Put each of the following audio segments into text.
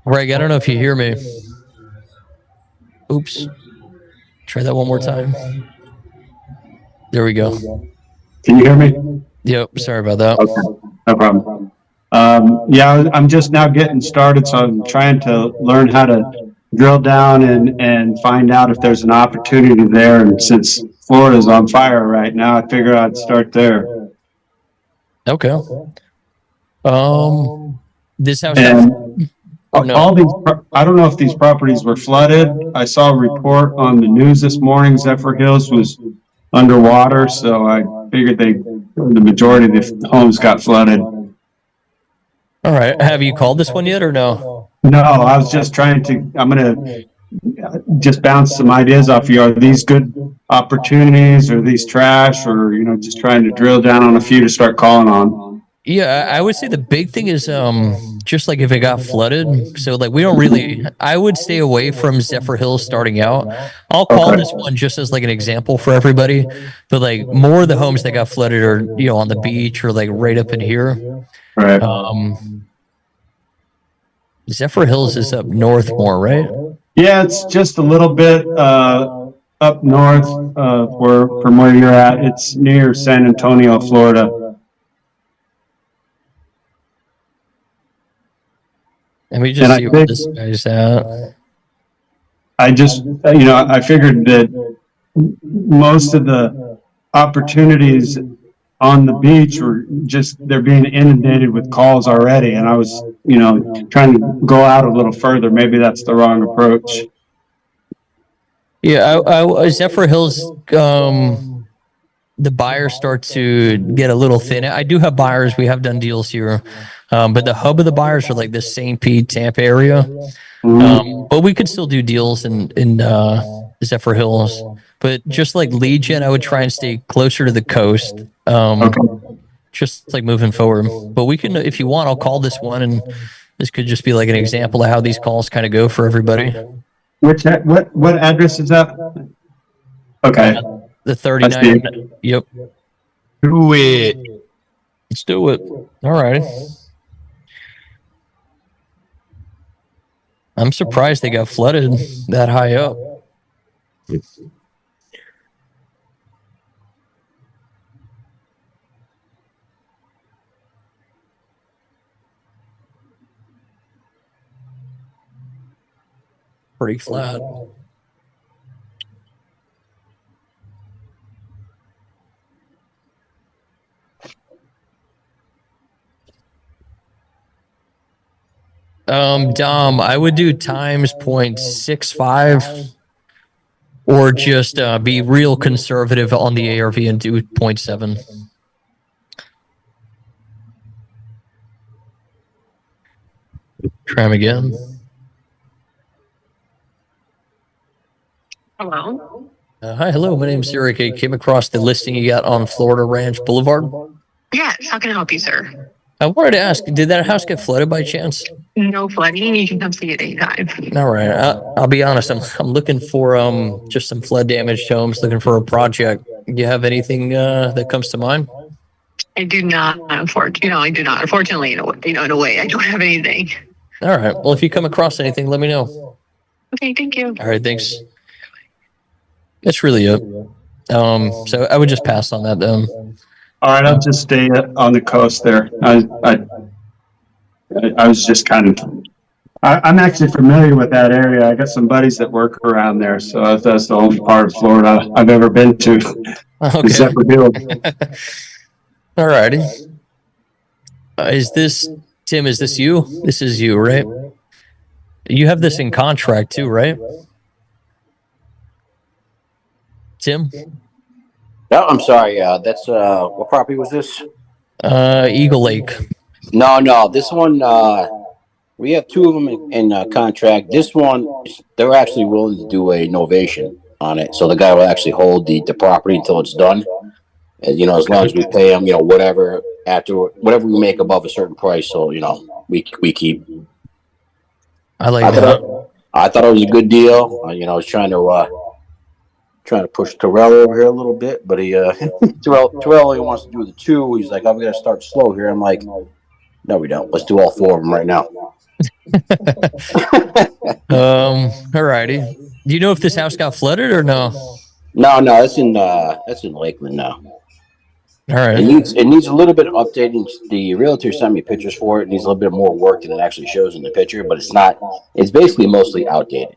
Greg, I don't know if you hear me. Oops. Try that one more time. There we go. Can you hear me? Yep. Sorry about that. Okay, no problem. Yeah, I'm just now getting started, so I'm trying to learn how to drill down and find out if there's an opportunity there. And since Florida's on fire right now, I figured I'd start there. Okay. This house And all these, I don't know if these properties were flooded. I saw a report on the news this morning. Zephyr Hills was underwater, so I figured the majority of the homes got flooded. All right. Have you called this one yet or no? No, I was just trying to, I'm going to just bounce some ideas off you. Are these good opportunities, or these trash, or, just trying to drill down on a few to start calling on? Yeah, I would say the big thing is just like if it got flooded. So like we don't really, I would stay away from Zephyr Hills starting out. I'll call this one just as like an example for everybody. But like more of the homes that got flooded are, on the beach or like right up in here. Right. Zephyr Hills is up north more, right? Yeah, it's just a little bit up north from where you're at. It's near San Antonio, Florida. Let me just see where this guy's at. I just, I figured that most of the opportunities on the beach were just, they're being inundated with calls already. And I was, trying to go out a little further. Maybe that's the wrong approach. Yeah, Zephyr Hills, the buyers start to get a little thin. I do have buyers. We have done deals here. But the hub of the buyers are like the St. Pete, Tampa area. But we could still do deals in Zephyr Hills. But just like lead gen, I would try and stay closer to the coast. Just like moving forward. But we can, if you want, I'll call this one, and this could just be like an example of how these calls kind of go for everybody. What address is that? Okay. The 39. Yep. Do it. Let's do it. All right. I'm surprised they got flooded that high up. Pretty flat. Dom, I would do times 0.65 or just be real conservative on the ARV and do 0.7. Try him again. Hello. Hi, hello. My name's Eric. I came across the listing you got on Florida Ranch Boulevard. Yes, how can I help you, sir? I wanted to ask, did that house get flooded by chance? No flooding. You can come see it anytime. All right. I'll be honest. I'm looking for just some flood damaged homes. Looking for a project. Do you have anything that comes to mind? I do not. Unfortunately, I do not. Unfortunately, in a way, I don't have anything. All right. Well, if you come across anything, let me know. Okay. Thank you. All right. Thanks. That's really it. So I would just pass on that then. All right, I'll just stay on the coast there. I was just kind of, I'm actually familiar with that area. I got some buddies that work around there, so that's the only part of Florida I've ever been to. Okay. Zephyr Hills. All righty. Is this, Tim, is this you? This is you, right? You have this in contract too, right? Tim? No, I'm sorry. That's what property was this? Eagle Lake. No. This one, we have two of them in contract. This one, they're actually willing to do a novation on it, so the guy will actually hold the property until it's done. And, as long as we pay him, whatever we make above a certain price. So we keep. I like that. I thought it was a good deal. I was trying to push Terrell over here a little bit, but he Terrell wants to do the two. He's like, I'm gonna start slow here. I'm like, no, we don't. Let's do all four of them right now. Alrighty. Do you know if this house got flooded or no? No, that's in Lakeland now. All right. It needs a little bit of updating. The realtor sent me pictures for it. It needs a little bit more work than it actually shows in the picture, but it's not. It's basically mostly outdated.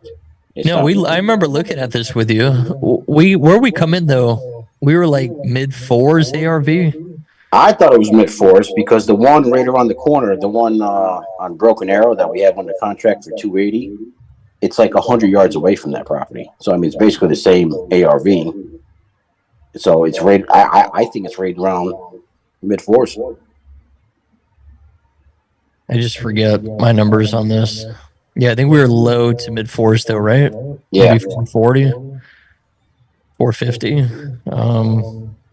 It's No, not- I remember looking at this with you. Where we come in though, we were like mid fours ARV. I thought it was mid-fours because the one right around the corner, the one on Broken Arrow that we have on the contract for 280, it's like 100 yards away from that property. So I mean, it's basically the same ARV. So it's right. I think it's right around mid-fours. I just forget my numbers on this. Yeah, I think we were low to mid fours though, right? Yeah, Maybe 440, 450.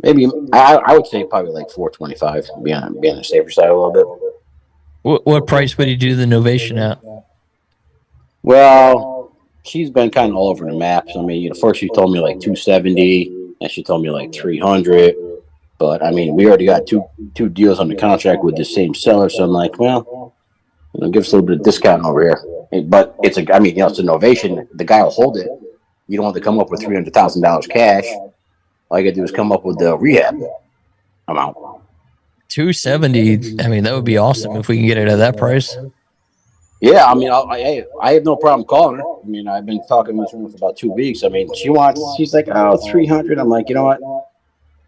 maybe I would say probably like 425. Be on the safer side a little bit. What price would you do the novation at? Well, she's been kind of all over the maps. I mean, first she told me like 270, and she told me like 300. But I mean, we already got two deals on the contract with the same seller, so I'm like, well, give us a little bit of discount over here. But it's a novation. The guy will hold it. You don't have to come up with $300,000 cash. All you got to do is come up with the rehab amount. 270. I mean, that would be awesome if we can get it at that price. Yeah, I mean, I have no problem calling her. I mean, I've been talking to this woman for about 2 weeks. I mean, she's like, 300. I'm like, you know what?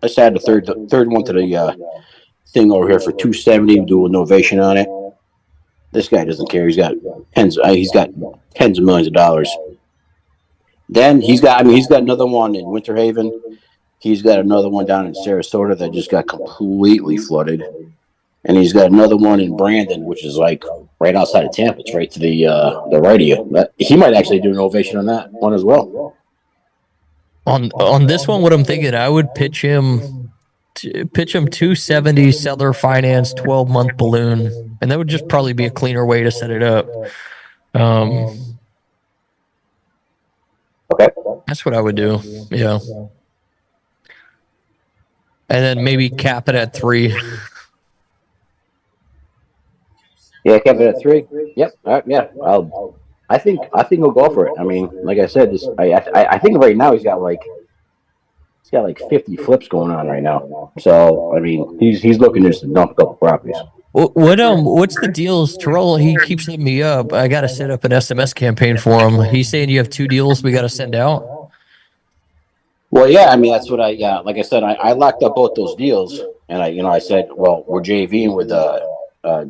Let's add the third one to the thing over here for 270. Do a novation on it. This guy doesn't care. He's got tens of millions of dollars. Then he's got another one in Winter Haven. He's got another one down in Sarasota that just got completely flooded. And he's got another one in Brandon, which is like right outside of Tampa. It's right to the right of you. He might actually do an ovation on that one as well. On this one, what I'm thinking, I would pitch him 270 seller finance 12-month balloon, and that would just probably be a cleaner way to set it up. Okay. That's what I would do. Yeah. And then maybe cap it at 3. Yeah, kept it at 3. Yep. Yeah. I think he'll go for it. I mean, like I said, I think right now he's got like 50 flips going on right now. So I mean, he's looking just to dump a couple properties. What's the deals? Terrell, he keeps hitting me up. I got to set up an SMS campaign for him. He's saying you have 2 deals we got to send out. Well, yeah, I mean, that's what like I said, I locked up both those deals, and I said, well, we're JVing with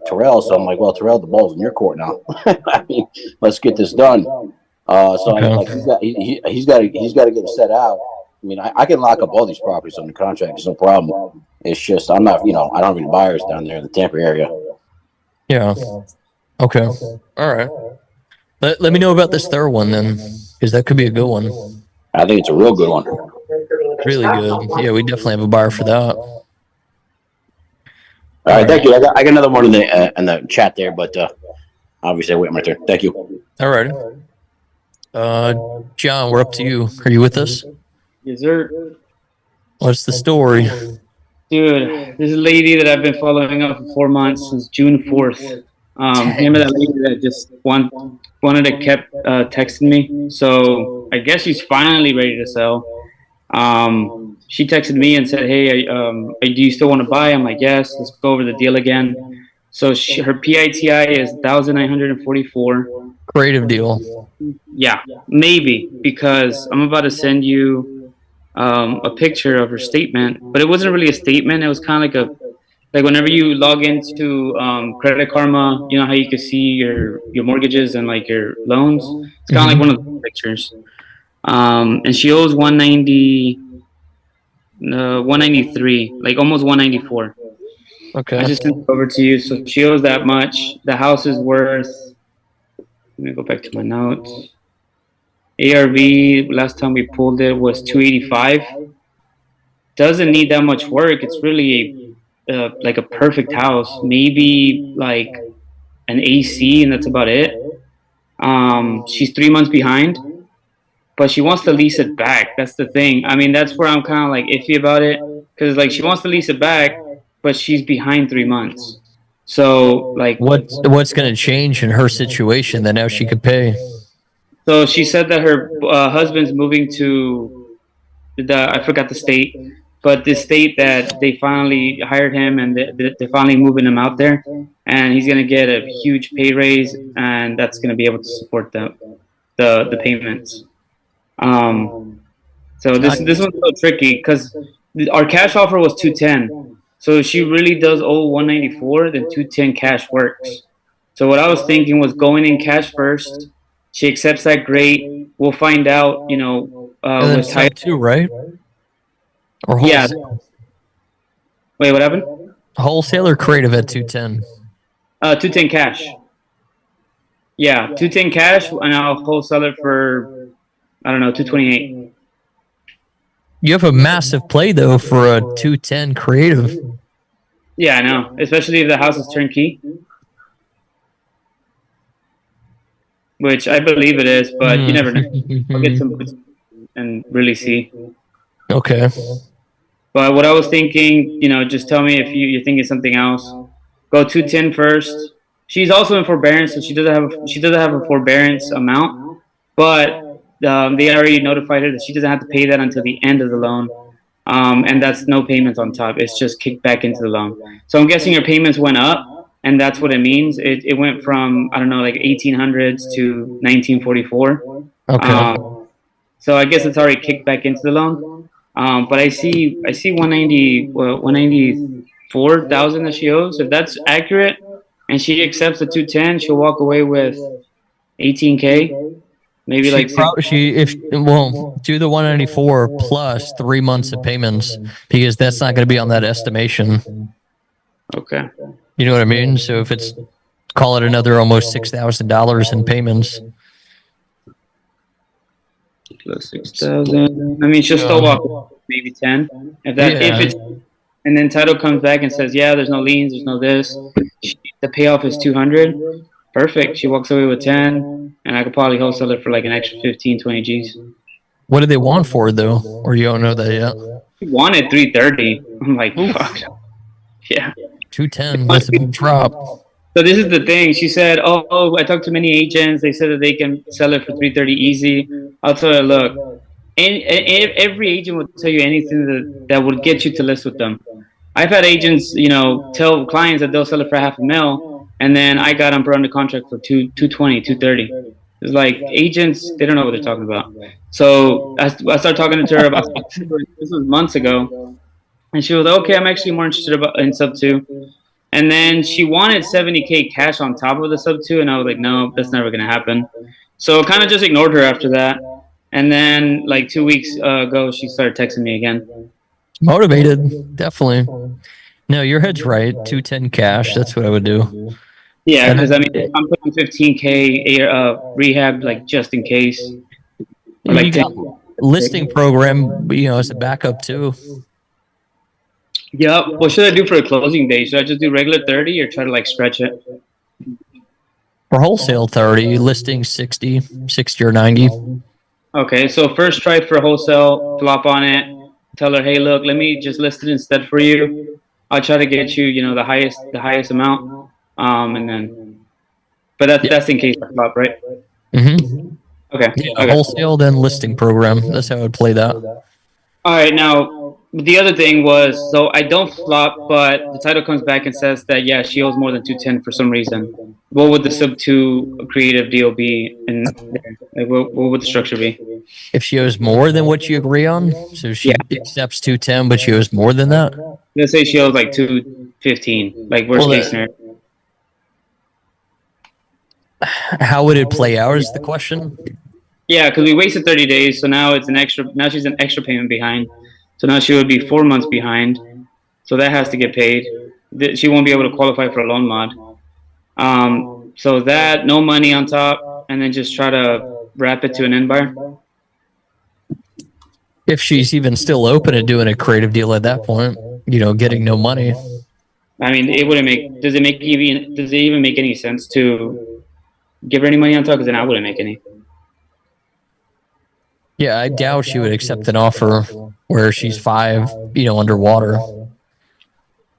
Terrell, so I'm like, well, Terrell, the ball's in your court now. I mean, let's get this done. So Okay. I'm like, he's got to get it set out. I mean, I can lock up all these properties on the contract. It's no problem. It's just I'm not, I don't have any buyers down there in the Tampa area. Yeah. Okay. All right. Let me know about this third one then, because that could be a good one. I think it's a real good one. Really good. Yeah, we definitely have a buyer for that. All right, thank you. I got another one in the chat there, but obviously I wait my turn. Thank you. All right. John, we're up to you. Are you with us? Yes, sir. What's the story? Dude, this lady that I've been following up for 4 months since June 4th. Remember that lady that just wanted to kept texting me? So I guess she's finally ready to sell. She texted me and said, hey, do you still want to buy? I'm like, yes, let's go over the deal again. So her PITI is 1,944. Creative deal. Yeah, maybe, because I'm about to send you a picture of her statement, but it wasn't really a statement. It was kind of like whenever you log into Credit Karma, you know how you can see your mortgages and like your loans. It's kind of like one of those pictures. And she owes 193, like almost 194. Okay. I just sent it over to you. So she owes that much. The house is worth. Let me go back to my notes. ARV, last time we pulled it was 285. Doesn't need that much work. It's really like a perfect house. Maybe like an AC, and that's about it. She's 3 months behind, but she wants to lease it back. That's the thing. I mean, that's where I'm kind of like iffy about it, because like she wants to lease it back, but she's behind 3 months. So like, What's going to change in her situation that now she could pay? so she said that her husband's moving to I forgot the state, but the state that they finally hired him and they're finally moving him out there, and he's gonna get a huge pay raise, and that's gonna be able to support the payments. So this one's so tricky because our cash offer was 210. So if she really does owe 194, then 210 cash works. So what I was thinking was going in cash first. She accepts that, great. We'll find out, you know, And then with sub title. two, right? Or Yeah. wholesale, Wait, what happened? wholesale or creative at 210? 210 cash. Yeah, 210 cash, and I'll wholesale it for, I don't know, 228. You have a massive play though for a 210 creative. Yeah, I know. Especially if the house is turnkey, which I believe it is, but you never know. I'll get some and really see. Okay. But what I was thinking, you know, just tell me if you're thinking something else. Go 210 first. She's also in forbearance, so she doesn't have a forbearance amount, but they already notified her that she doesn't have to pay that until the end of the loan, and that's no payments on top. It's just kicked back into the loan. So I'm guessing her payments went up, and that's what it means. It went from, I don't know, like 1800s to 1944. Okay. So I guess it's already kicked back into the loan. But I see 194,000 that she owes. If that's accurate, and she accepts the 210, she'll walk away with 18K, maybe like six. Do the 194 plus 3 months of payments because that's not going to be on that estimation. Okay. You know what I mean? So if it's call it another almost $6,000 in payments. Plus 6,000. I mean, she'll still walk away with maybe 10. If it's, and then title comes back and says, yeah, there's no liens, there's no this. The payoff is 200. Perfect. She walks away with 10, and I could probably wholesale it for like an extra 15, 20 G's. What do they want for it though? Or you don't know that yet? She wanted 330. I'm like, fuck. Yeah. 210. That's a big drop. So this is the thing. She said, "Oh, I talked to many agents. They said that they can sell it for 330 easy." I'll tell her, look, every agent will tell you anything that would get you to list with them. I've had agents, you know, tell clients that they'll sell it for $500,000, and then I got them for under contract for 220, 230. It's like agents, they don't know what they're talking about. So I started talking to her about this was months ago, and she was like, "Okay, I'm actually more interested in sub 2." And then she wanted 70K cash on top of the sub 2, and I was like, no, that's never gonna happen. So kind of just ignored her after that. And then like 2 weeks ago, she started texting me again. Motivated, definitely. No, your head's right. 210 cash. That's what I would do. Yeah, because I mean, I'm putting 15K rehab like just in case. Or, like, listing program, you know, as a backup too. Yeah. What should I do for a closing day? Should I just do regular 30 or try to like stretch it? For wholesale 30, listing 60 or 90. Okay, so first try for wholesale, flop on it. Tell her, hey, look, let me just list it instead for you. I'll try to get you, you know, the highest amount. And then, but that's in case I flop, right? Mm-hmm. Okay. Yeah, Okay. wholesale, then listing program. That's how I would play that. All right, now the other thing was, so I don't flop, but the title comes back and says that yeah, she owes more than 210 for some reason. What would the sub 2 creative deal be in there? Like, what would the structure be? If she owes more than what you agree on, so she accepts 210, but she owes more than that. Let's say she owes like 215, like worst case scenario. How would it play out is the question. Yeah, because we wasted 30 days, so now it's an extra. Now she's an extra payment behind. So now she would be 4 months behind. So that has to get paid. She won't be able to qualify for a loan mod. So that, no money on top, and then just try to wrap it to an end buyer. If she's even still open to doing a creative deal at that point, you know, getting no money. I mean, it wouldn't make. Does it even make any sense to give her any money on top? Because then I wouldn't make any. Yeah, I doubt she would accept an offer where she's 5, you know, underwater.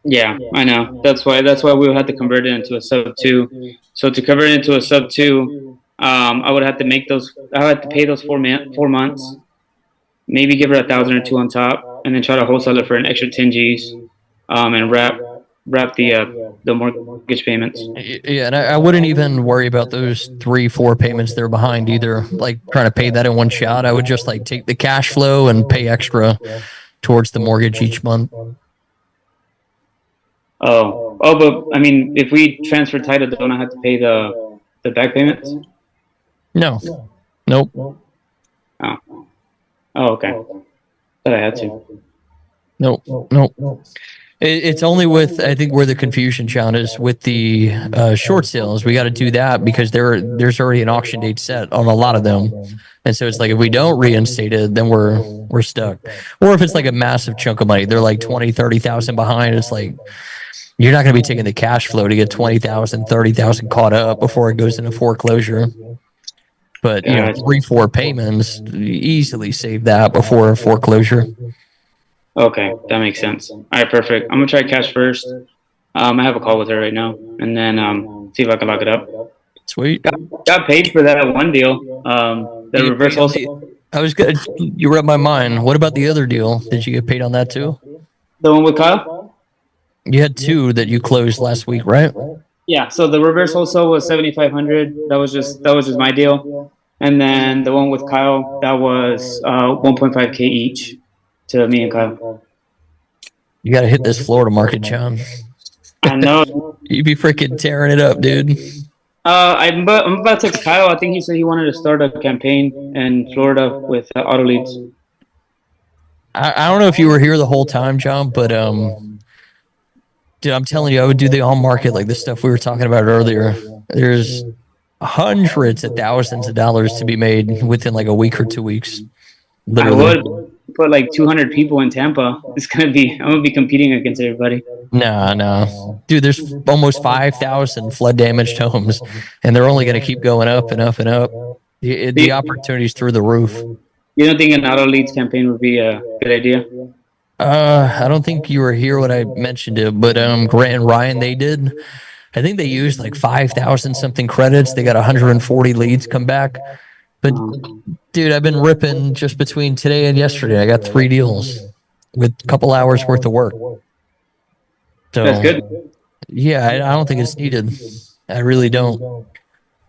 Yeah, I know. That's why we would have to convert it into a sub two. So to convert it into a sub two, I would have to make those. I would have to pay those 4 months. Maybe give her 1,000 or two on top, and then try to wholesale it for an extra 10 G's, and wrap the mortgage payments. Yeah, and I wouldn't even worry about those 3, 4 payments they're behind either. Like trying to pay that in one shot. I would just like take the cash flow and pay extra towards the mortgage each month. But I mean, if we transfer title, don't I have to pay the back payments? No, nope. Oh, okay. Thought I had to. Nope. It's only with, I think, where the confusion, John, is with the short sales. We got to do that because there's already an auction date set on a lot of them, and so it's like if we don't reinstate it, then we're stuck. Or if it's like a massive chunk of money, they're like 20, 30,000 behind. It's like you're not going to be taking the cash flow to get 20,000, 30,000 caught up before it goes into foreclosure. But you know, 3, 4 payments easily save that before a foreclosure. Okay, that makes sense. All right, perfect. I'm gonna try cash first. I have a call with her right now, and then see if I can lock it up. Sweet. Got paid for that one deal. The You reverse paid on also. I was good. You read my mind. What about the other deal? Did you get paid on that too? The one with Kyle? You had 2 that you closed last week, right? Yeah. So the reverse wholesale was 7,500. That was just my deal, and then the one with Kyle, that was 1.5K each to me and Kyle. You got to hit this Florida market, John. I know. You be freaking tearing it up, dude. I'm about to text Kyle. I think he said he wanted to start a campaign in Florida with auto leads. I don't know if you were here the whole time, John, but dude, I'm telling you, I would do the on market like this stuff we were talking about earlier. There's hundreds of thousands of dollars to be made within like a week or 2 weeks. Literally. I would put like 200 people in Tampa. I'm gonna be competing against everybody. No. Dude, there's almost 5,000 flood damaged homes, and they're only going to keep going up and up and up. The opportunity's through the roof. You don't think an auto leads campaign would be a good idea? I don't think you were here when I mentioned it, but Grant and Ryan, they did. I think they used like 5,000 something credits. They got 140 leads come back. But dude, I've been ripping just between today and yesterday. I got 3 deals with a couple hours worth of work. So That's good. yeah, I don't think it's needed. I really don't.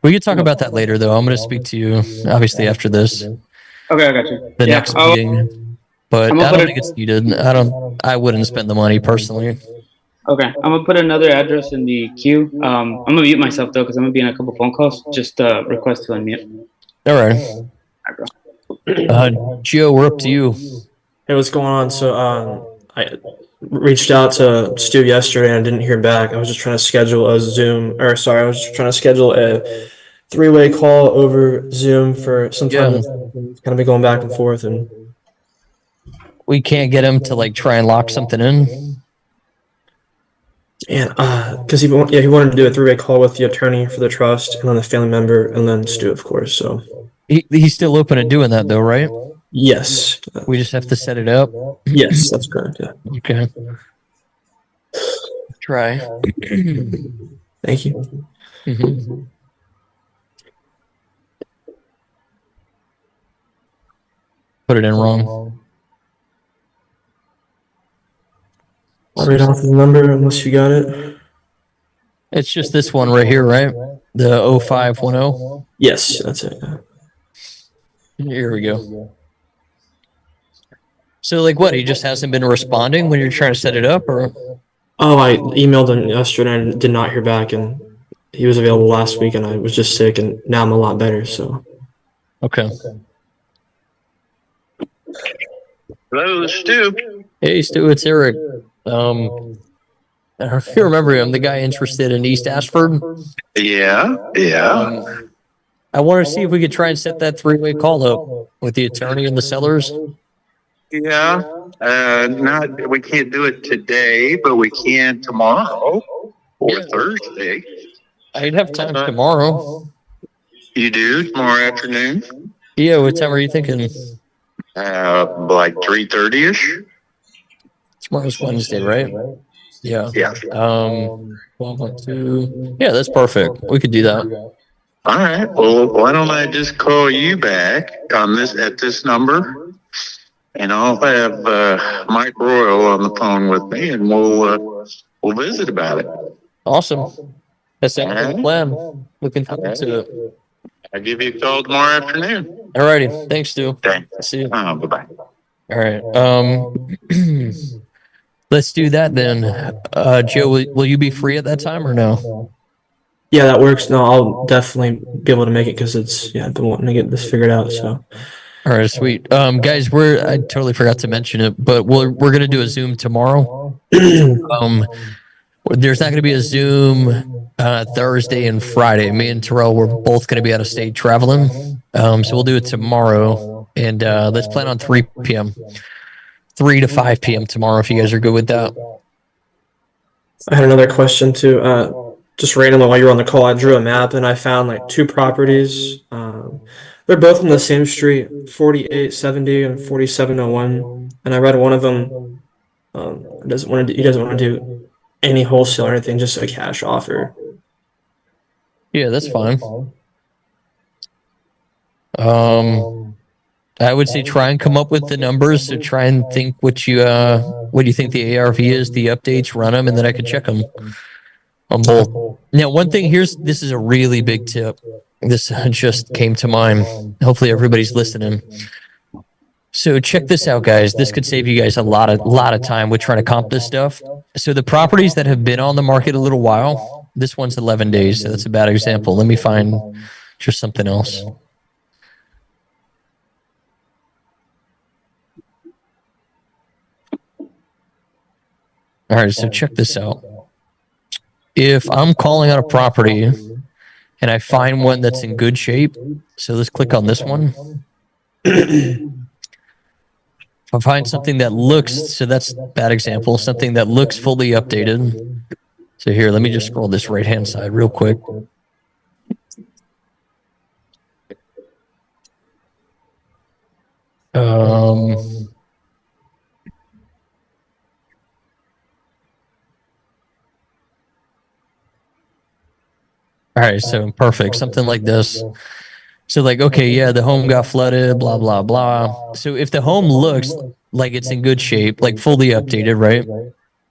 We could talk about that later, though. I'm going to speak to you obviously after this, Okay, I got you. the next meeting. But I don't think it's needed. I wouldn't spend the money personally. Okay, I'm gonna put another address in the queue. I'm gonna mute myself though because I'm gonna be on a couple phone calls. Just request to unmute. All right. Gio, we're up to you. Hey, what's going on? So, I reached out to Stu yesterday and I didn't hear back. I was just trying to schedule a I was just trying to schedule a 3-way call over Zoom for some time. Kind of be going back and forth, and We can't get him to like try and lock something in. because he wanted to do a 3-way call with the attorney for the trust and then the family member and then Stu, of course. So He's still open to doing that, though, right? yes, We just have to set it up. yes, that's correct. Yeah, Okay. Try. thank you. Mhm. Put it in wrong. I'll read off the number unless you got it. It's just this one right here, right? The 0510. Yes, that's it. Here we go. So, like, what? He just hasn't been responding when you're trying to set it up, or? Oh, I emailed him yesterday and did not hear back, and he was available last week, and I was just sick, and now I'm a lot better. So Okay. Hello, this is Stu. Hey, Stu, it's Eric. I don't know if you remember him, the guy interested in East Ashford. Yeah. I want to see if we could try and set that 3-way call up with the attorney and the sellers. Yeah. We can't do it today, but we can tomorrow or Thursday. I'd have time tomorrow. You do tomorrow afternoon? Yeah, what time are you thinking? Like 3:30ish. Tomorrow's Wednesday, right? Yeah. Yeah. 12.2. Yeah, that's perfect. We could do that. All right. Well, why don't I just call you back on this at this number, and I'll have Mike Royal on the phone with me, and we'll visit about it. Awesome. That sounds like a plan. Looking forward to it. I'll give you a call tomorrow afternoon. Alrighty. Thanks, Stu. Thanks. See you. Bye bye. All right. Let's do that then. Joe, will you be free at that time or no? Yeah, that works. No, I'll definitely be able to make it because I've been wanting to get this figured out. So, All right, sweet. Guys, I totally forgot to mention it, but we're gonna do a Zoom tomorrow. There's not gonna be a Zoom Thursday and Friday. Me and Terrell, we're both gonna be out of state traveling. So we'll do it tomorrow, and let's plan on 3 p.m. 3 to 5 p.m. tomorrow if you guys are good with that. I had another question too. Just randomly while you were on the call, I drew a map and I found like 2 properties. They're both on the same street, 4870 and 4701. And I read one of them he doesn't want to do any wholesale or anything, just a cash offer. Yeah, that's fine. I would say try and come up with the numbers. So try and think what you think the ARV is, the updates, run them, and then I could check them on both. Now, one thing this is a really big tip. This just came to mind. Hopefully, everybody's listening. So check this out, guys. This could save you guys a lot of time with trying to comp this stuff. So the properties that have been on the market a little while, this one's 11 days. So that's a bad example. Let me find just something else. All right, so check this out. If I'm calling on a property and I find one that's in good shape, so let's click on this one. If I find something that looks, so that's a bad example, something that looks fully updated. So here, let me just scroll this right-hand side real quick. All right, so perfect. Something like this. So like, okay, yeah, the home got flooded, blah, blah, blah. So if the home looks like it's in good shape, like fully updated, right?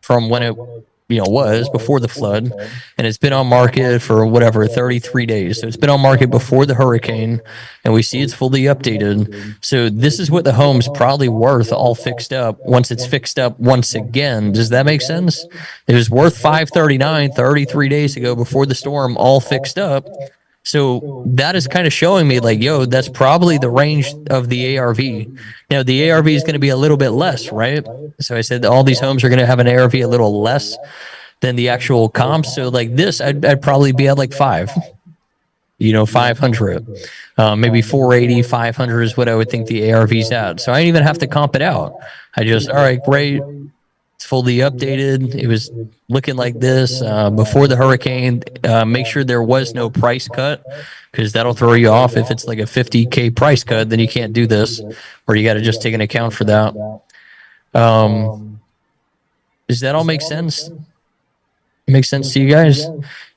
From when it, was before the flood, and it's been on market for whatever, 33 days. So it's been on market before the hurricane, and we see it's fully updated. So this is what the home's probably worth all fixed up once it's fixed up once again. Does that make sense? It was worth 539 33 days ago before the storm, all fixed up. So that is kind of showing me like, yo, that's probably the range of the ARV. Now, the ARV is going to be a little bit less, right? So I said all these homes are going to have an ARV a little less than the actual comps. So like this, I'd probably be at like 5, 500, maybe 480, 500 is what I would think the ARV's at. So I didn't even have to comp it out. I just, all right, great. It's fully updated. It was looking like this before the hurricane. Make sure there was no price cut because that'll throw you off. If it's like a 50K price cut, then you can't do this, or you got to just take an account for that. Does that all make sense? Makes sense to you guys?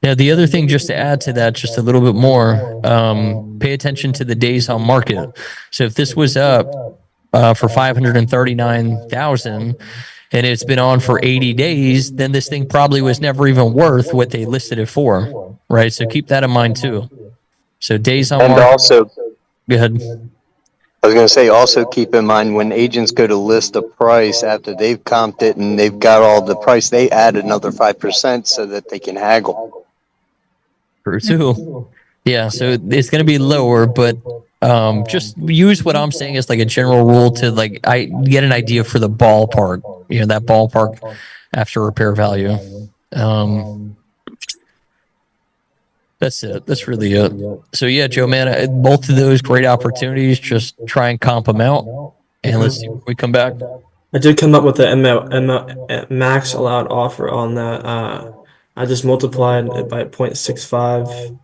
Now, the other thing, just to add to that, just a little bit more, pay attention to the days on market. So if this was up for 539,000 and it's been on for 80 days, then this thing probably was never even worth what they listed it for, right? So keep that in mind too. So days on market. And also, Go ahead. I was going to say, also keep in mind when agents go to list a price after they've comped it and they've got all the price, they add another 5% so that they can haggle. True too. Yeah, so it's going to be lower, but just use what I'm saying as like a general rule to like I get an idea for the ballpark, that ballpark after repair value. That's it. That's really it. So yeah, Joe, man, both of those great opportunities. Just try and comp them out, and let's see when we come back. I did come up with the max allowed offer on that. I just multiplied it by 0.65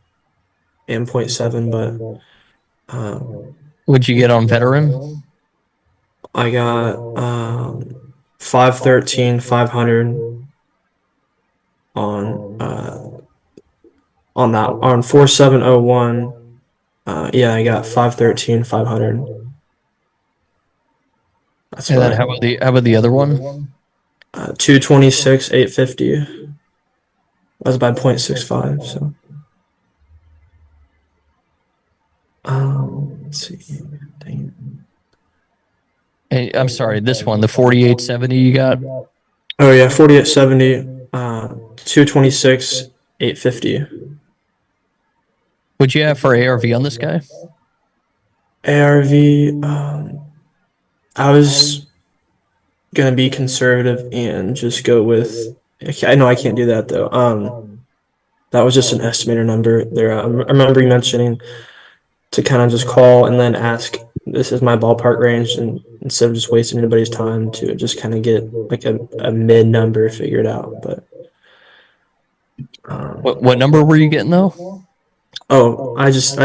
and 0.7, but What'd you get on veteran? I got 513, 500, on 4701. Yeah, I got 513, 500. That's And what then how about the other one? 226, 850. That's by 0.65. So, let's see. Dang it. Hey, I'm sorry, this one, the 4870 you got. Oh yeah, 4870, 226, 850. What'd you have for ARV on this guy? ARV, I was gonna be conservative and just go with. I know I can't do that though. That was just an estimator number there. I remember you mentioning to kind of just call and then ask. This is my ballpark range, and instead of just wasting anybody's time, to just kind of get like a mid number figured out. But What number were you getting though? oh, I just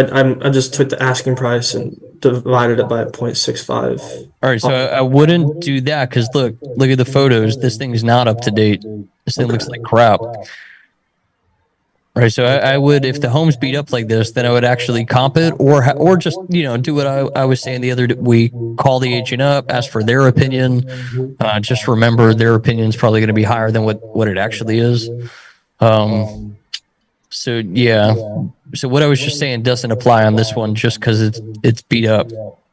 took the asking price and divided it by 0.65. All right, so I wouldn't do that because look at the photos. This thing's not up to date. This thing looks like crap. Right, so I would, if the home's beat up like this, then I would actually comp it, or just do what I was saying the other week. Call the agent up, ask for their opinion. Just remember their opinion is probably going to be higher than what it actually is. So yeah, so what I was just saying doesn't apply on this one just because it's beat up.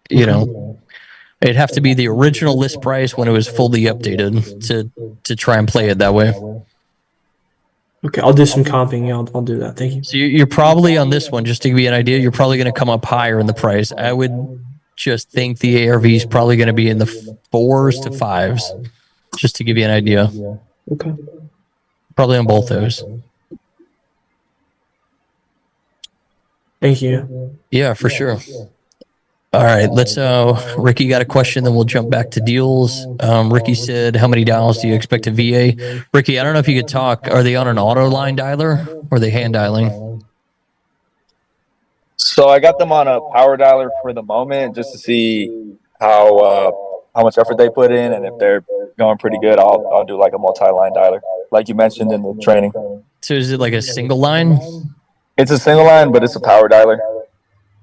It'd have to be the original list price when it was fully updated to try and play it that way. Okay, I'll do some comping. Yeah, I'll do that. Thank you. So you're probably on this one, just to give you an idea, you're probably going to come up higher in the price. I would just think the ARV is probably going to be in the 4s to 5s, just to give you an idea. Okay. Probably on both those. Thank you. Yeah, for sure. All right, let's Ricky got a question, then we'll jump back to deals. Ricky said, how many dials do you expect to VA? Ricky, I don't know if you could talk. Are they on an auto line dialer or are they hand dialing? So I got them on a power dialer for the moment, just to see how much effort they put in, and if they're going pretty good, I'll do like a multi-line dialer, like you mentioned in the training. So is it like a single line? It's a single line, but it's a power dialer.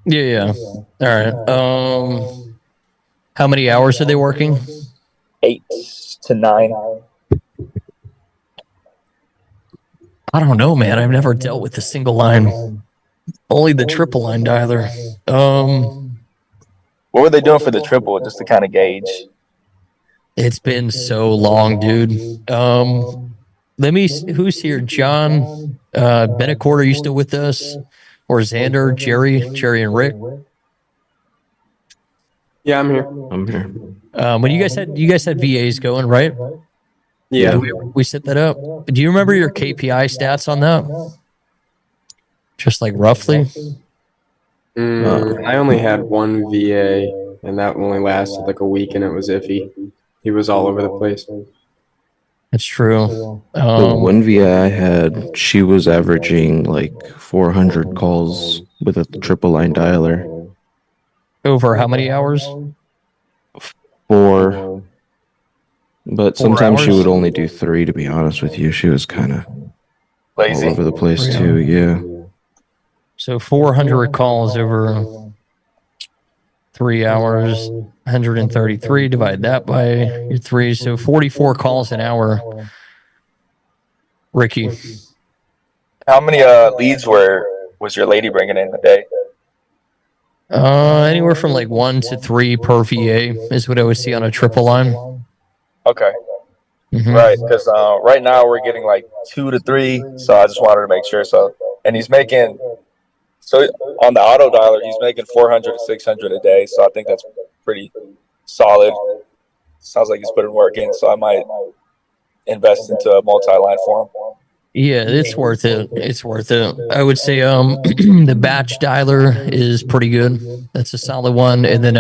Yeah. All right. How many hours are they working? 8 to 9. I don't know, man. I've never dealt with the single line. Only the triple line dialer. What were they doing for the triple, just to kind of gauge? It's been so long, dude. Let me. Who's here? John Benacord, are you still with us? Or Xander, Jerry, and Rick? Yeah, I'm here. When you guys had VAs going, right? Yeah. We set that up. Do you remember your KPI stats on that? Just like roughly. I only had one VA, and that only lasted like a week, and it was iffy. He was all over the place. That's true. The one VA I had, she was averaging like 400 calls with a triple line dialer. Over how many hours? 4. But 4 sometimes she hours? would only do 3, to be honest with you. She was kind of all Lazy. over the place Yeah. too, yeah. So 400 calls over 3 hours, 133, divide that by your 3, so 44 calls an hour. Ricky, How many leads was your lady bringing in a day? anywhere from like 1 to 3 per VA is what I would see on a triple line. Okay, Mhm. right, because right now we're getting like 2 to 3, so I just wanted to make sure. So, and he's making, so on the auto dialer, he's making 400 to 600 a day, so I think that's pretty solid. Sounds like he's putting work in, so I might invest into a multi-line for him. Yeah, it's worth it. It's worth it. I would say the batch dialer is pretty good. That's a solid one. And then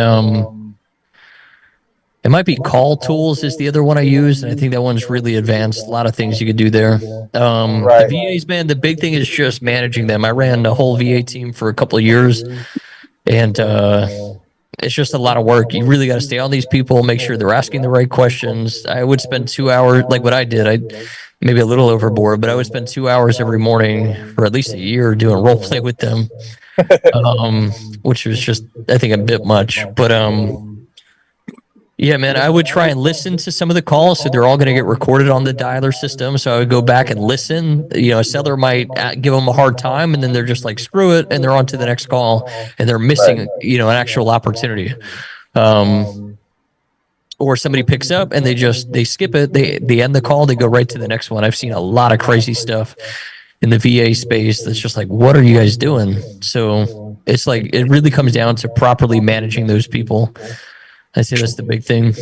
it might be Call Tools is the other one I use, and I think that one's really advanced. A lot of things you could do there. Right. The VAs, man, the big thing is just managing them. I ran the whole VA team for a couple of years, and it's just a lot of work. You really got to stay on these people, make sure they're asking the right questions. I would spend 2 hours, like what I did. I maybe a little overboard, but I would spend 2 hours every morning for at least a year doing role play with them, which was just, I think, a bit much. But yeah, man, I would try and listen to some of the calls. So they're all going to get recorded on the dialer system. So I would go back and listen. You know, a seller might give them a hard time, and then they're just like, screw it, and they're on to the next call, and they're missing, you know, an actual opportunity. Or somebody picks up and they skip it. They end the call. They go right to the next one. I've seen a lot of crazy stuff in the VA space that's just like, what are you guys doing? So it's like, it really comes down to properly managing those people. I say that's the big thing.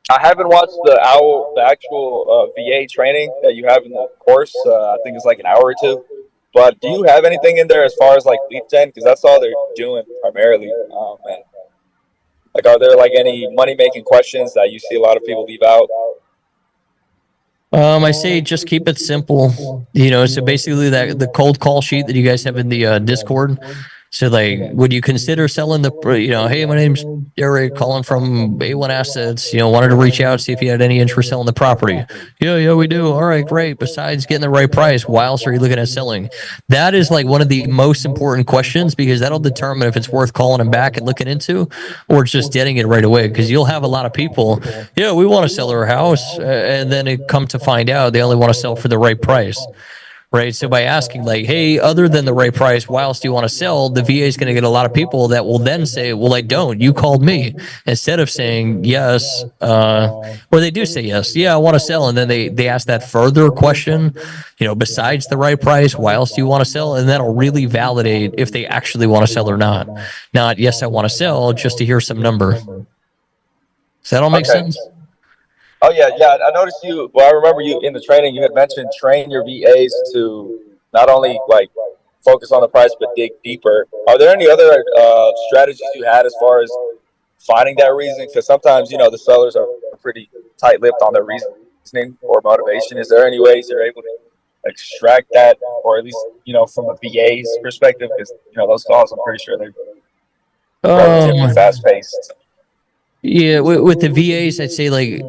I haven't watched the actual VA training that you have in the course. I think it's like an hour or two. But do you have anything in there as far as like lead gen? Because that's all they're doing primarily. And like, are there like any money making questions that you see a lot of people leave out? I say just keep it simple. You know, so basically the cold call sheet that you guys have in the Discord. So like, would you consider selling the, you know, hey, my name's Eric calling from A1 Assets, you know, wanted to reach out, see if you had any interest selling the property. Yeah, we do. All right, great. Besides getting the right price, why else are you looking at selling? That is like one of the most important questions, because that'll determine if it's worth calling them back and looking into, or just getting it right away. Because you'll have a lot of people, yeah, we want to sell our house. And then it come to find out they only want to sell for the right price. Right. So by asking like, hey, other than the right price, why else do you want to sell? The VA is going to get a lot of people that will then say, well, I don't. You called me, instead of saying yes. Or they do say yes. Yeah, I want to sell. And then they ask that further question, you know, besides the right price, why else do you want to sell? And that'll really validate if they actually want to sell or not. Not, yes, I want to sell, just to hear some number. Does that all make sense? Oh yeah. I noticed you. Well, I remember you in the training. You had mentioned train your VAs to not only like focus on the price but dig deeper. Are there any other strategies you had as far as finding that reason? Because sometimes, you know, the sellers are pretty tight-lipped on their reasoning or motivation. Is there any ways you're able to extract that, or at least, you know, from a VA's perspective? Because, you know, those calls, I'm pretty sure they're relatively fast-paced. Yeah, with the VAs, I'd say like,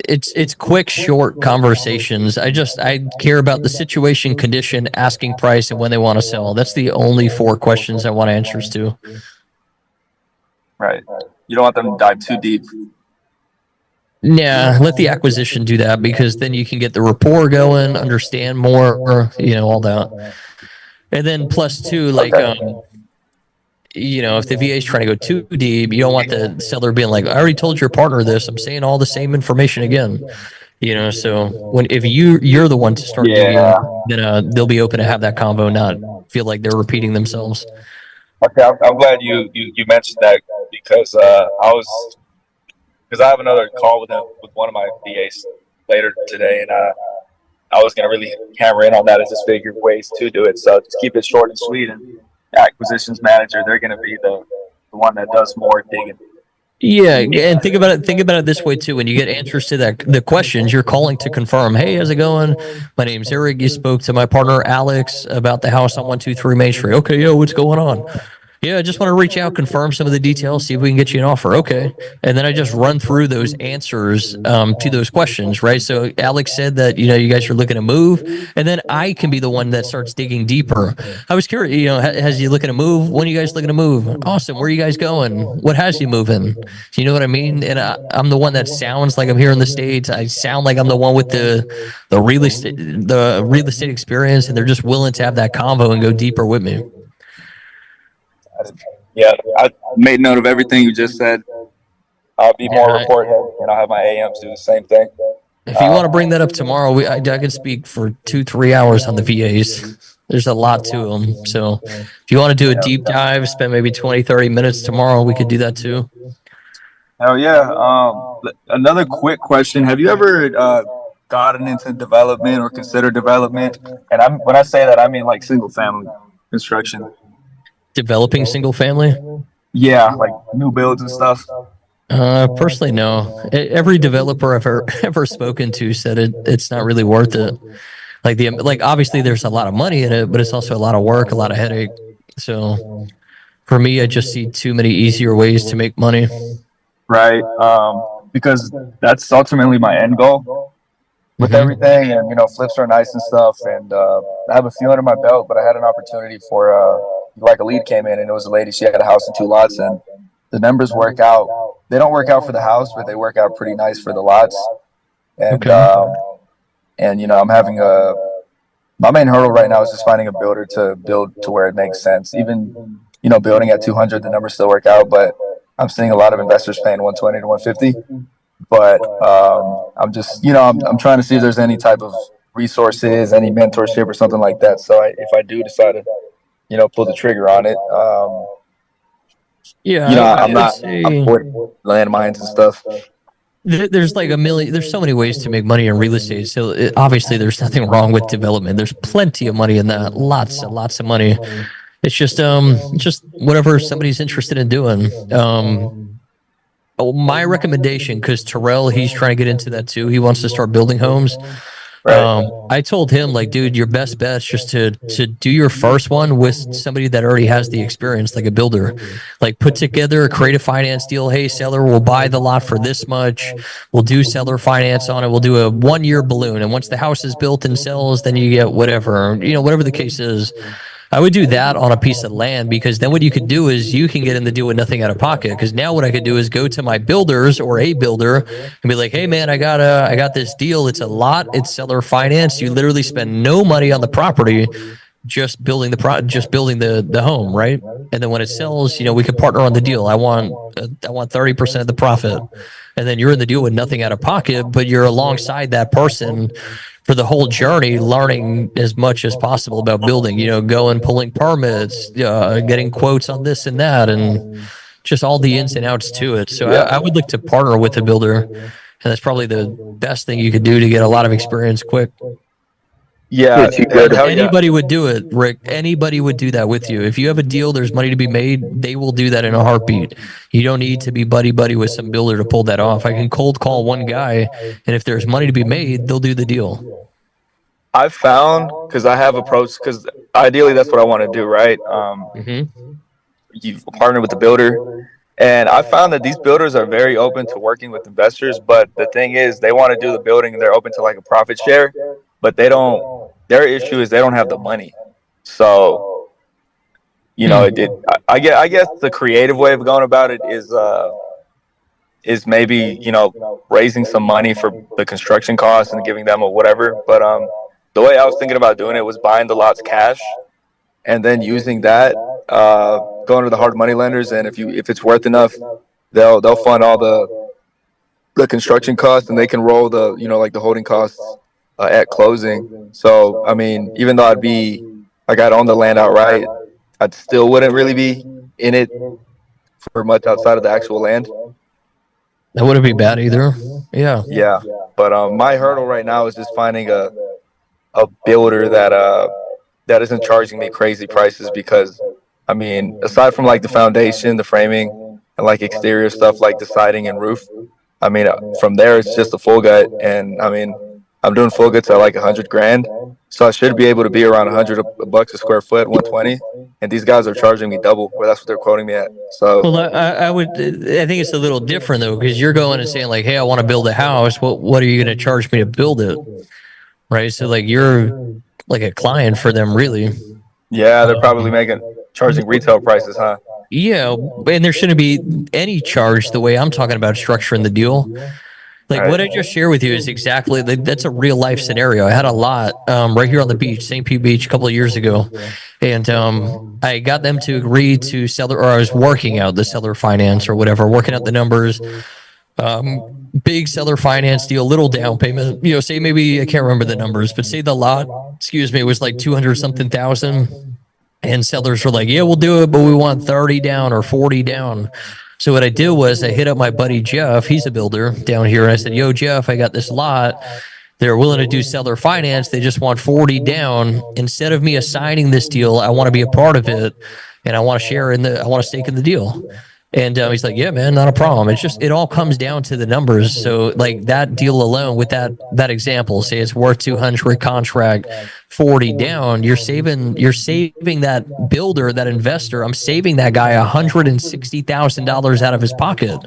it's quick, short conversations. I care about the situation, condition, asking price, and when they want to sell. That's the only 4 questions I want answers to. Right. You don't want them to dive too deep. Yeah, let the acquisition do that, because then you can get the rapport going, understand more, you know, all that. And then plus 2, like, you know, if the VA is trying to go too deep, you don't want the seller being like, I already told your partner this, I'm saying all the same information again. You know, so if you're the one to start digging, then they'll be open to have that convo, not feel like they're repeating themselves. Okay, I'm glad you mentioned that, because I have another call with one of my VAs later today, and I was gonna really hammer in on that as just figure ways to do it. So just keep it short and sweet, and acquisitions manager, they're going to be the one that does more digging. Yeah, and think about it this way too. When you get answers to the questions, you're calling to confirm, hey, how's it going? My name's Eric. You spoke to my partner Alex about the house on 123 Main Street. Okay, yo, what's going on? Yeah, I just want to reach out, confirm some of the details, see if we can get you an offer. Okay. And then I just run through those answers to those questions, right? So Alex said that, you know, you guys are looking to move, and then I can be the one that starts digging deeper. I was curious, you know, has you looking to move? When are you guys looking to move? Awesome. Where are you guys going? What has you moving? You know what I mean? And I'm the one that sounds like I'm here in the States. I sound like I'm the one with the real estate experience, and they're just willing to have that convo and go deeper with me. Yeah, I made note of everything you just said. I'll be more report heavy, and I'll have my AMs do the same thing. If you want to bring that up tomorrow, I can speak for 2-3 hours on the VAs. There's a lot to them. So if you want to do a deep dive, spend maybe 20-30 minutes tomorrow, we could do that too. Oh yeah. Another quick question: have you ever gotten into development or considered development? And when I say that, I mean like single family construction. Developing single family? Yeah, like new builds and stuff. Personally, no. Every developer I've ever spoken to said it's not really worth it. Like obviously there's a lot of money in it, but it's also a lot of work, a lot of headache. So For me, I just see too many easier ways to make money. Right. Because that's ultimately my end goal with Mhm. everything. And, flips are nice and stuff. And I have a few under my belt, but I had an opportunity for, like a lead came in and it was a lady, she had a house and 2 lots and the numbers work out. They don't work out for the house, but they work out pretty nice for the lots. And, Okay. I'm having my main hurdle right now is just finding a builder to build to where it makes sense. Even, building at 200, the numbers still work out, but I'm seeing a lot of investors paying 120 to 150. But I'm just, I'm trying to see if there's any type of resources, any mentorship or something like that. So if I do decide to, pull the trigger on it, Yeah, I I'm would not, say I'm for landmines and stuff. there's like a million. There's so many ways to make money in real estate. So obviously, there's nothing wrong with development. There's plenty of money in that. Lots and lots of money. It's just whatever somebody's interested in doing. My recommendation, because Terrell, he's trying to get into that too. He wants to start building homes. Right. I told him, like, dude, your best bet is just to do your first one with somebody that already has the experience, like a builder. Like, put together a creative finance deal. Hey, seller, we'll buy the lot for this much. We'll do seller finance on it. We'll do a 1-year balloon, and once the house is built and sells, then you get whatever, whatever the case is. I would do that on a piece of land, because then what you could do is you can get in the deal with nothing out of pocket. Because now what I could do is go to my builders or a builder and be like, hey man, I got this deal. It's a lot. It's seller finance. You literally spend no money on the property, just building the home, right? And then when it sells, we could partner on the deal. I want 30% of the profit, and then you're in the deal with nothing out of pocket, but you're alongside that person for the whole journey, learning as much as possible about building, going, pulling permits, getting quotes on this and that, and just all the ins and outs to it. So I would look to partner with a builder, and that's probably the best thing you could do to get a lot of experience quick. Yeah. Hell yeah. Anybody would do it, Rick. Anybody would do that with you. If you have a deal, there's money to be made, they will do that in a heartbeat. You don't need to be buddy with some builder to pull that off. I can cold call one guy, and if there's money to be made, they'll do the deal. I've found, because I have approached, because ideally that's what I want to do, right? You partner with the builder, and I found that these builders are very open to working with investors, but the thing is, they want to do the building and they're open to like a profit share, but they don't. Their issue is they don't have the money. So, I guess the creative way of going about it is maybe raising some money for the construction costs and giving them a whatever. But the way I was thinking about doing it was buying the lots cash and then using that, going to the hard money lenders, and if it's worth enough, they'll fund all the construction costs, and they can roll the like the holding costs at closing. So I mean, even though I got on the land outright, I still wouldn't really be in it for much outside of the actual land. That wouldn't be bad either. Yeah. Yeah, but my hurdle right now is just finding a builder that isn't charging me crazy prices, because I mean, aside from like the foundation, the framing, and like exterior stuff like the siding and roof, I mean, from there it's just a full gut, and I mean, I'm doing full guts at like $100,000, so I should be able to be around $100 a square foot, 120, and these guys are charging me double, where that's what they're quoting me at. So Well, I think it's a little different though, because you're going and saying like, hey, I want to build a house. What are you going to charge me to build it? Right. So like you're like a client for them, really. yeah, they're probably charging retail prices, huh? Yeah, and there shouldn't be any charge the way I'm talking about structuring the deal. Like what I just shared with you is exactly that's a real life scenario. I had a lot right here on the beach, St. Pete Beach, a couple of years ago, and I got them to agree to seller, or I was working out the seller finance or whatever, working out the numbers. Big seller finance deal, little down payment. Say maybe I can't remember the numbers, but say the lot, was like 200 something thousand, and sellers were like, yeah, we'll do it, but we want 30 down or 40 down. So what I did was I hit up my buddy Jeff. He's a builder down here, and I said, yo, Jeff, I got this lot. They're willing to do seller finance. They just want 40 down. Instead of me assigning this deal, I want to be a part of it, and I want to share I want to stake in the deal. And he's like, yeah, man, not a problem. It's just, it all comes down to the numbers. So like that deal alone with that example, say it's worth 200 contract, 40 down, you're saving that builder, that investor. I'm saving that guy $160,000 out of his pocket,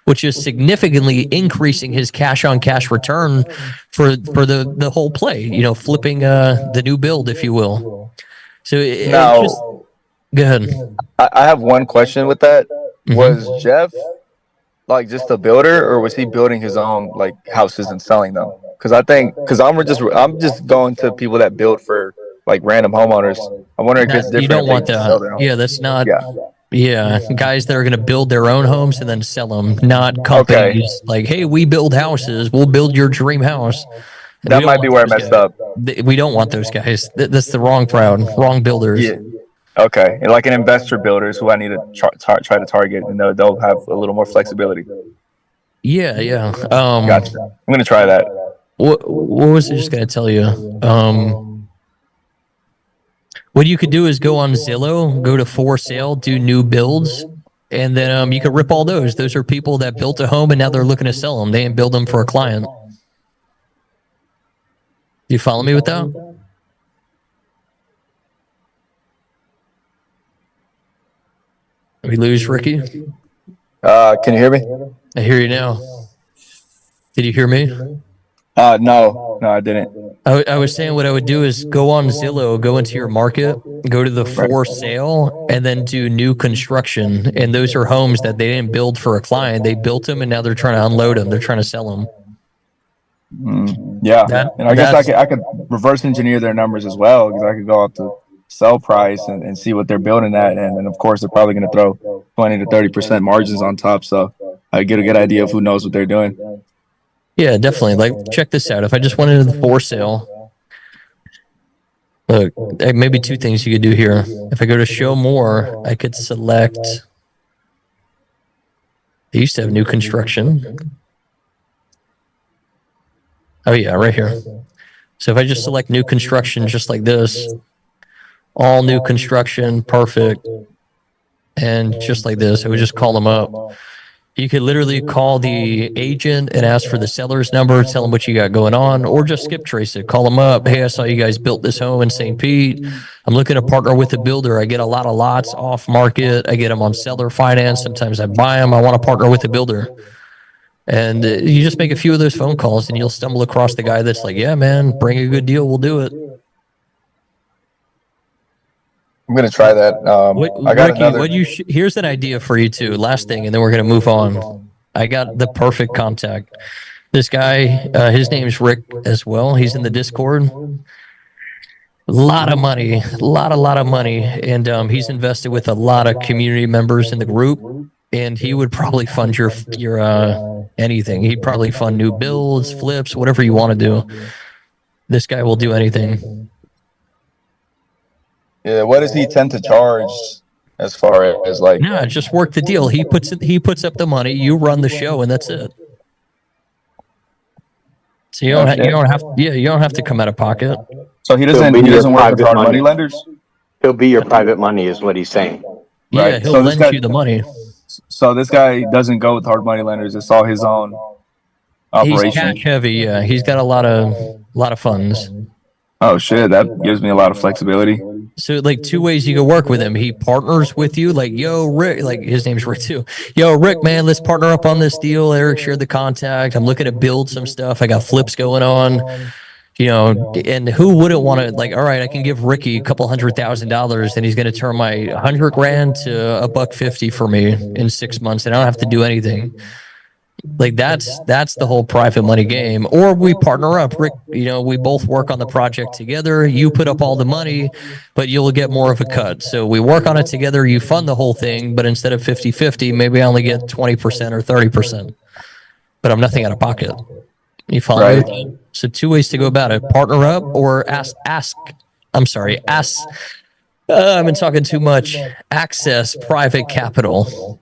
which is significantly increasing his cash on cash return for the whole play, you know, flipping the new build, if you will. So Now, just go ahead. I have one question with that. Mhm. Was Jeff like just a builder, or was he building his own like houses and selling them? Because I'm just going to people that build for like random homeowners. I wonder if it's different. You don't if they want just sell that. their own. Yeah, that's not. Yeah. Yeah, guys that are going to build their own homes and then sell them, not companies like, hey, we build houses. We'll build your dream house. And That we don't might be want where I those messed up. We don't want those guys. That's the wrong crowd, wrong builders. Yeah. Okay. And like an investor builders who I need to try to target, and they'll have a little more flexibility. Yeah, yeah. Gotcha. I'm gonna try that. What was I just going to tell you? What you could do is go on Zillow, go to for sale, do new builds, and then you could rip all those. Those are people that built a home and now they're looking to sell them. They didn't build them for a client. Do you follow me with that? We lose Ricky? Can you hear me? I hear you now. Did you hear me? No, I didn't. I was saying what I would do is go on Zillow, go into your market, go to the for sale, and then do new construction. And those are homes that they didn't build for a client. They built them and now they're trying to unload them. They're trying to sell them. Yeah. And I guess I could reverse engineer their numbers as well, because I could go up to sell price and see what they're building at. And then, of course, they're probably going to throw 20 to 30% margins on top. So I get a good idea of who knows what they're doing. Yeah, definitely. Like, check this out. If I just went into the for sale, look, maybe two things you could do here. If I go to show more, I could select. They used to have new construction. Oh, yeah, right here. So if I just select new construction just like this, all new construction, perfect. And just like this, I would just call them up. You could literally call the agent and ask for the seller's number, tell them what you got going on, or just skip trace it. Call them up. Hey, I saw you guys built this home in St. Pete. I'm looking to partner with a builder. I get a lot of lots off market. I get them on seller finance. Sometimes I buy them. I want to partner with a builder. And you just make a few of those phone calls and you'll stumble across the guy that's like, yeah, man, bring a good deal. We'll do it. I'm gonna try that. I got Ricky, another. Here's an idea for you too. Last thing, and then we're gonna move on. I got the perfect contact. This guy, his name's Rick as well. He's in the Discord. A lot of money, a lot of money, and he's invested with a lot of community members in the group. And he would probably fund your anything. He'd probably fund new builds, flips, whatever you want to do. This guy will do anything. Yeah, what does he tend to charge as far as like? No, just work the deal. He puts up the money. You run the show, and that's it. So you don't have to come out of pocket. So he doesn't work with hard money lenders. He'll be your private money, is what he's saying. Yeah, Right. he'll So this lend guy- you the money. So this guy doesn't go with hard money lenders. It's all his own He's operation. cash heavy. Yeah, he's got a lot of funds. Oh shit, that gives me a lot of flexibility. So like two ways you can work with him. He partners with you, like, yo, Rick, like his name's Rick too. Yo, Rick, man, let's partner up on this deal. Eric shared the contact. I'm looking to build some stuff. I got flips going on. You know, and who wouldn't want to, like, all right, I can give Ricky a couple $100,000 and he's going to turn my $100,000 to $150 for me in 6 months, and I don't have to do anything. Like that's the whole private money game. Or we partner up. Rick, you know, we both work on the project together. You put up all the money, but you'll get more of a cut. So we work on it together. You fund the whole thing, but instead of 50-50, maybe I only get 20% or 30%. But I'm nothing out of pocket. You follow me? So two ways to go about it: partner up or ask. I've been talking too much. Access private capital.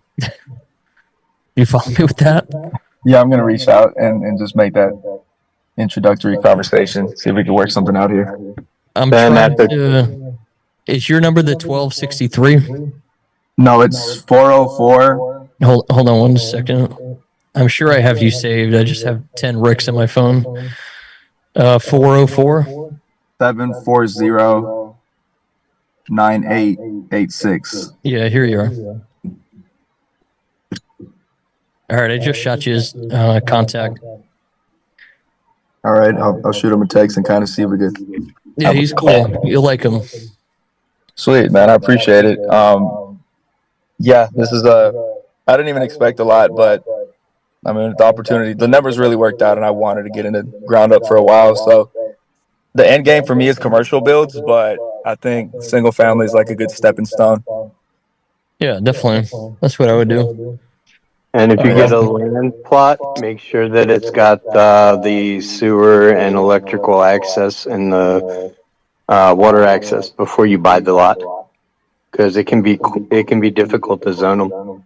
You follow me with that? Yeah, I'm gonna reach out and just make that introductory conversation. See if we can work something out here. I'm trying to. Is your number the 1263? No, it's 404 Hold on 1 second. I'm sure I have you saved. I just have 10 Ricks on my phone. 404. 740-9886. Yeah, here you are. All right, I just shot you his contact. All right, I'll shoot him a text and kind of see if we could. Yeah, he's cool. You'll like him. Sweet, man. I appreciate it. Yeah, this is I didn't even expect a lot, but I mean, the opportunity, the numbers really worked out, and I wanted to get into ground up for a while. So the end game for me is commercial builds, but I think single family is like a good stepping stone. Yeah, definitely. That's what I would do. And if you get a land plot, make sure that it's got the sewer and electrical access and the water access before you buy the lot, because it can be difficult to zone them.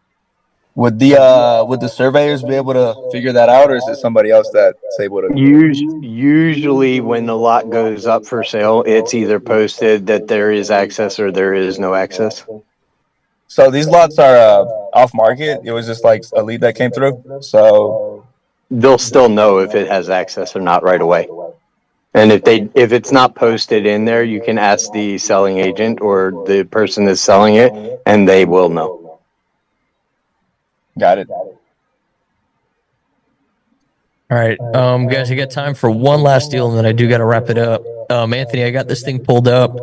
Would the surveyors be able to figure that out, or is it somebody else that's able to? Usually, when the lot goes up for sale, it's either posted that there is access or there is no access. So these lots are off market. It was just like a lead that came through. So they'll still know if it has access or not right away. And if it's not posted in there, you can ask the selling agent or the person that's selling it, and they will know. Got it. All right, guys, I got time for one last deal, and then I do got to wrap it up. Anthony, I got this thing pulled up.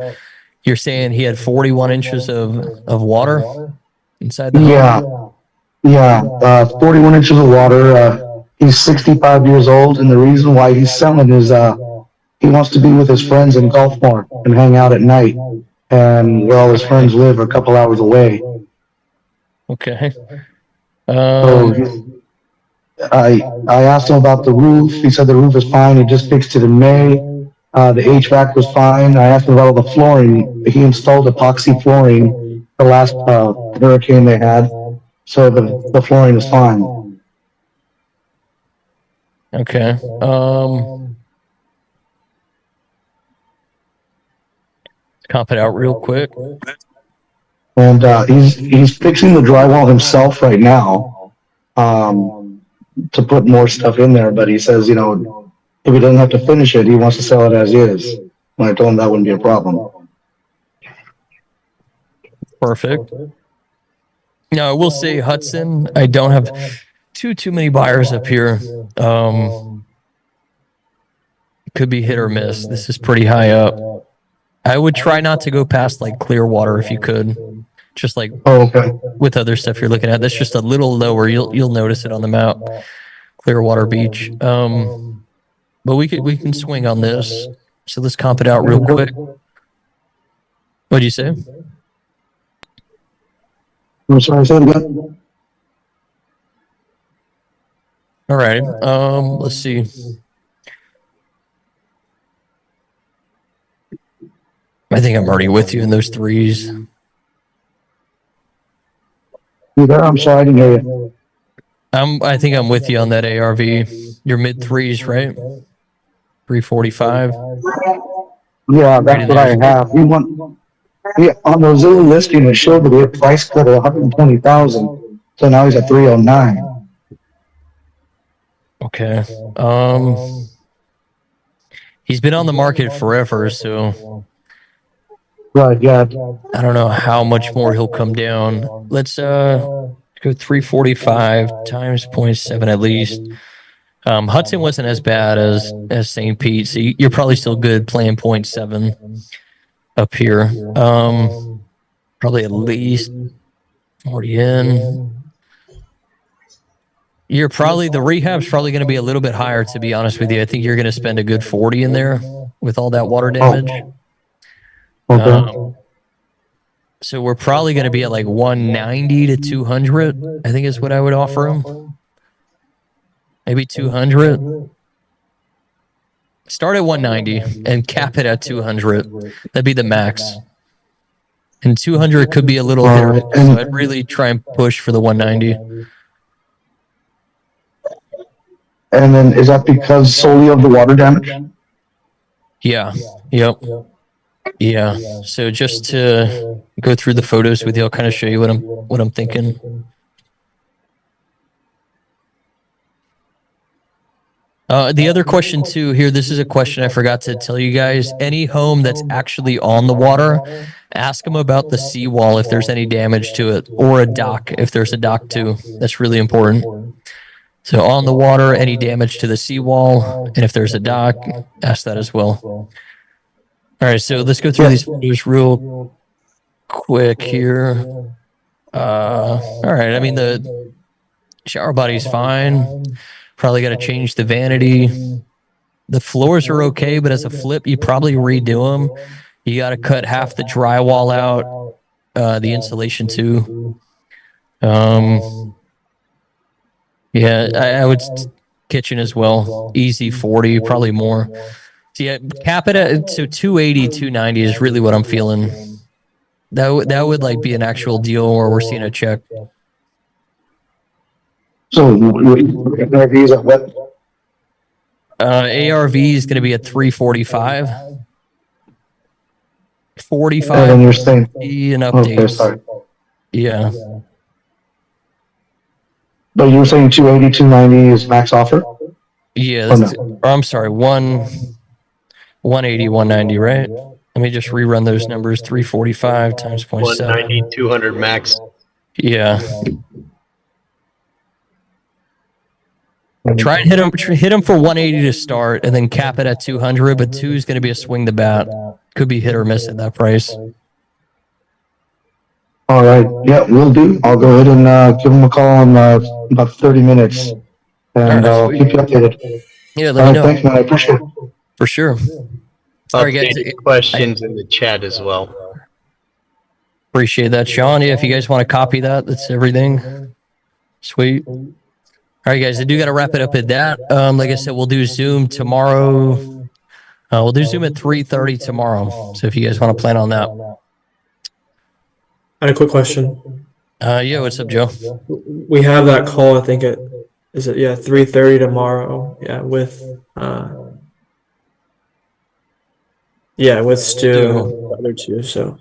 You're saying he had 41 inches of water inside the home? Yeah, 41 inches of water. He's 65 years old, and the reason why he's selling is he wants to be with his friends in Gulfmore and hang out at night, and where all his friends live are a couple hours away. Okay. So I asked him about the roof. He said the roof is fine. He just fixed it in May. The HVAC was fine. I asked him about all the flooring. He installed epoxy flooring the last hurricane they had, so the flooring is fine. Okay. Comp it out real quick. And he's fixing the drywall himself right now to put more stuff in there. But he says, if he doesn't have to finish it, he wants to sell it as is. When I told him that wouldn't be a problem. Perfect. Now, I will say Hudson, I don't have too many buyers up here. Could be hit or miss. This is pretty high up. I would try not to go past like Clearwater if you could. Just like with other stuff you're looking at. That's just a little lower. You'll notice it on the map. Clearwater Beach. But we can swing on this. So let's comp it out real quick. What'd you say? I'm sorry, say it again. All right. Let's see. I think I'm already with you in those threes. You there? I'm sorry, I didn't hear you. I think I'm with you on that ARV. You're mid threes, right? 345. Yeah, that's what I have. On the Zillow listing, it showed that the price cut at 120,000. So now he's at 309. Okay. He's been on the market forever, so right, yeah. I don't know how much more he'll come down. Let's go 345 times 0.7 at least. Hudson wasn't as bad as St. Pete, so you're probably still good playing 0.7 up here. Probably at least 40 in. You're probably, the rehab's probably going to be a little bit higher, to be honest with you. I think you're going to spend a good 40 in there with all that water damage. Okay. So we're probably going to be at like 190 to 200, I think is what I would offer him. Maybe 200. Start at 190 and cap it at 200. That'd be the max. And 200 could be a little hit, so I'd really try and push for the 190. And then is that because solely of the water damage? Yeah. Yep. Yeah. So just to go through the photos with you, I'll kind of show you what I'm thinking. The other question too here, this is a question I forgot to tell you guys. Any home that's actually on the water, ask them about the seawall if there's any damage to it, or a dock if there's a dock too. That's really important. So on the water, any damage to the seawall, and if there's a dock, ask that as well. All right, so let's go through these photos real quick here. All right, I mean the shower body's fine. Probably got to change the vanity. The floors are okay, but as a flip, you probably redo them. You got to cut half the drywall out, the insulation too. Yeah, I would kitchen as well. Easy 40, probably more. So yeah, cap it at so 280, 290 is really what I'm feeling. That would like be an actual deal where we're seeing a check. So, ARVs at what? ARV is going to be at 345. 45 And then you're saying, and okay, updates. sorry. Yeah. But you're saying 280, 290 is max offer? Yeah. Or That's, no? or I'm sorry, 180, 190, right? Let me just rerun those numbers. 345 times 0.7. 190, 200 max. Yeah. Try and hit him for 180 to start, and then cap it at 200. But 2 is going to be a swing the bat. Could be hit or miss at that price. All right. Yeah, we'll do. I'll go ahead and give them a call in about 30 minutes. And I'll keep you updated. Yeah, All let right, me know. thanks, man. I appreciate it. For sure. All right, guys. Updated questions in the chat as well. Appreciate that, Sean. Yeah, if you guys want to copy that, that's everything. Sweet. All right, guys. I do got to wrap it up at that. Like I said, we'll do Zoom tomorrow. We'll do Zoom at 3:30 tomorrow. So if you guys want to plan on that. I had a quick question. Yeah, what's up, Joe? We have that call, I think it is it 3:30 tomorrow. Yeah, with Stu and the other two. So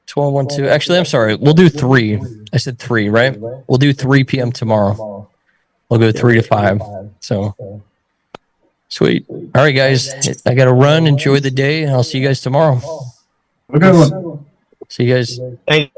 12, 1, 2. Actually, I'm sorry. We'll do 3. I said 3, right? We'll do 3 p.m. tomorrow. We'll go 3 to 5. So sweet. All right, guys. I got to run. Enjoy the day, and I'll see you guys tomorrow. Okay. See you guys. Thank